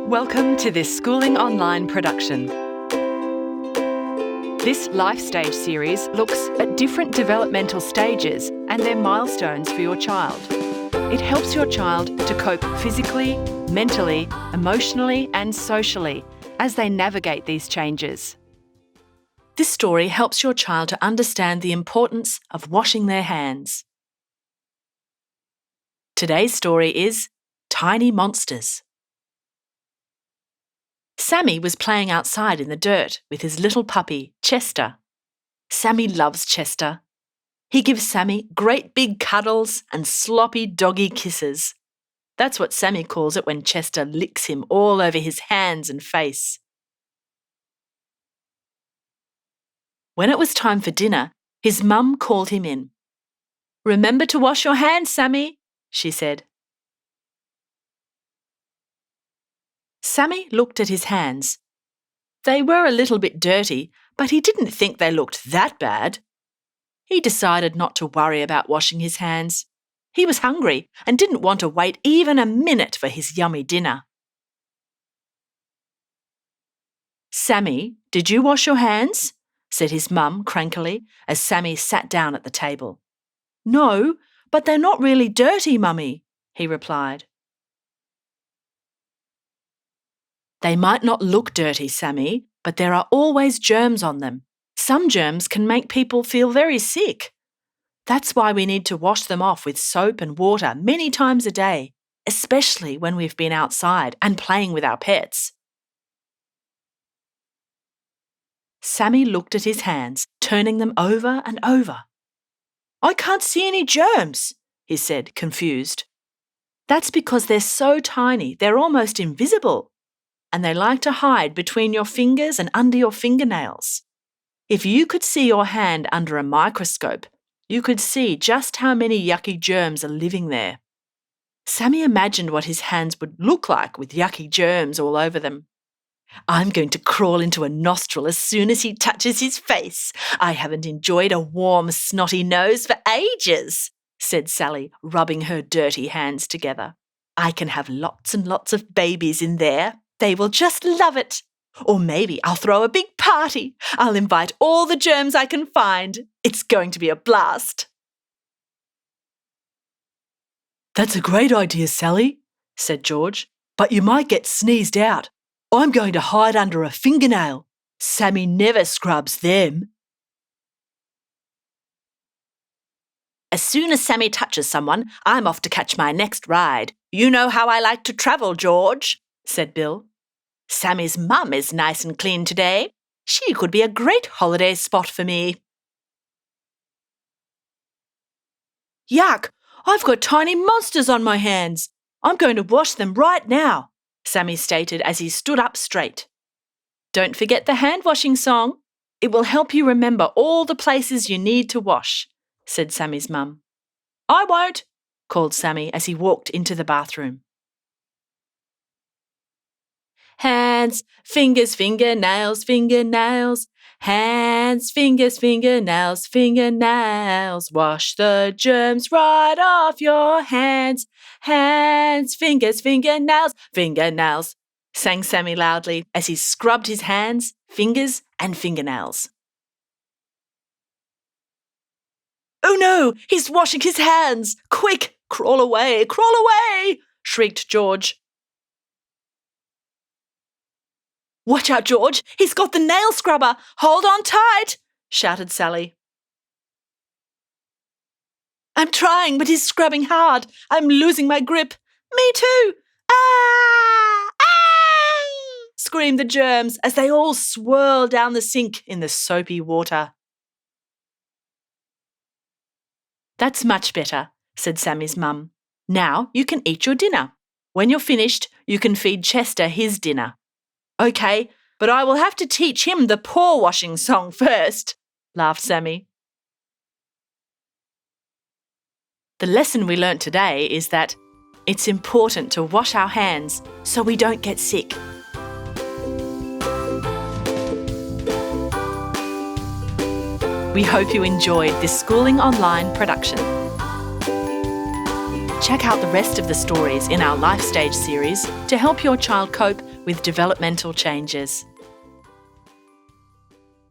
Welcome to this Schooling Online production. This Life Stage series looks at different developmental stages and their milestones for your child. It helps your child to cope physically, mentally, emotionally and socially as they navigate these changes. This story helps your child to understand the importance of washing their hands. Today's story is Tiny Monsters. Sammy was playing outside in the dirt with his little puppy, Chester. Sammy loves Chester. He gives Sammy great big cuddles and sloppy doggy kisses. That's what Sammy calls it when Chester licks him all over his hands and face. When it was time for dinner, his mum called him in. "Remember to wash your hands, Sammy," she said. Sammy looked at his hands. They were a little bit dirty, but he didn't think they looked that bad. He decided not to worry about washing his hands. He was hungry and didn't want to wait even a minute for his yummy dinner. "Sammy, did you wash your hands?" said his mum crankily as Sammy sat down at the table. "No, but they're not really dirty, Mummy," he replied. "They might not look dirty, Sammy, but there are always germs on them. Some germs can make people feel very sick. That's why we need to wash them off with soap and water many times a day, especially when we've been outside and playing with our pets." Sammy looked at his hands, turning them over and over. "I can't see any germs," he said, confused. "That's because they're so tiny, they're almost invisible. And they like to hide between your fingers and under your fingernails. If you could see your hand under a microscope, you could see just how many yucky germs are living there." Sammy imagined what his hands would look like with yucky germs all over them. "I'm going to crawl into a nostril as soon as he touches his face. I haven't enjoyed a warm, snotty nose for ages," said Sally, rubbing her dirty hands together. "I can have lots and lots of babies in there. They will just love it. Or maybe I'll throw a big party. I'll invite all the germs I can find. It's going to be a blast." "That's a great idea, Sally," said George, "but you might get sneezed out. I'm going to hide under a fingernail. Sammy never scrubs them." "As soon as Sammy touches someone, I'm off to catch my next ride. You know how I like to travel, George," said Bill. "Sammy's mum is nice and clean today. She could be a great holiday spot for me." "Yuck! I've got tiny monsters on my hands. I'm going to wash them right now," Sammy stated as he stood up straight. "Don't forget the hand-washing song. It will help you remember all the places you need to wash," said Sammy's mum. "I won't," called Sammy as he walked into the bathroom. "Hands, fingers, fingernails, fingernails. Hands, fingers, fingernails, fingernails. Wash the germs right off your hands. Hands, fingers, fingernails, fingernails," sang Sammy loudly as he scrubbed his hands, fingers and fingernails. "Oh no, he's washing his hands! Quick, crawl away, shrieked George. "Watch out, George! He's got the nail scrubber! Hold on tight!" shouted Sally. "I'm trying, but he's scrubbing hard. I'm losing my grip. Me too! Ah! Ah!" screamed the germs as they all swirled down the sink in the soapy water. "That's much better," said Sammy's mum. "Now you can eat your dinner. When you're finished, you can feed Chester his dinner." "Okay, but I will have to teach him the paw washing song first," laughed Sammy. The lesson we learnt today is that it's important to wash our hands so we don't get sick. We hope you enjoyed this Schooling Online production. Check out the rest of the stories in our Life Stage series to help your child cope with developmental changes.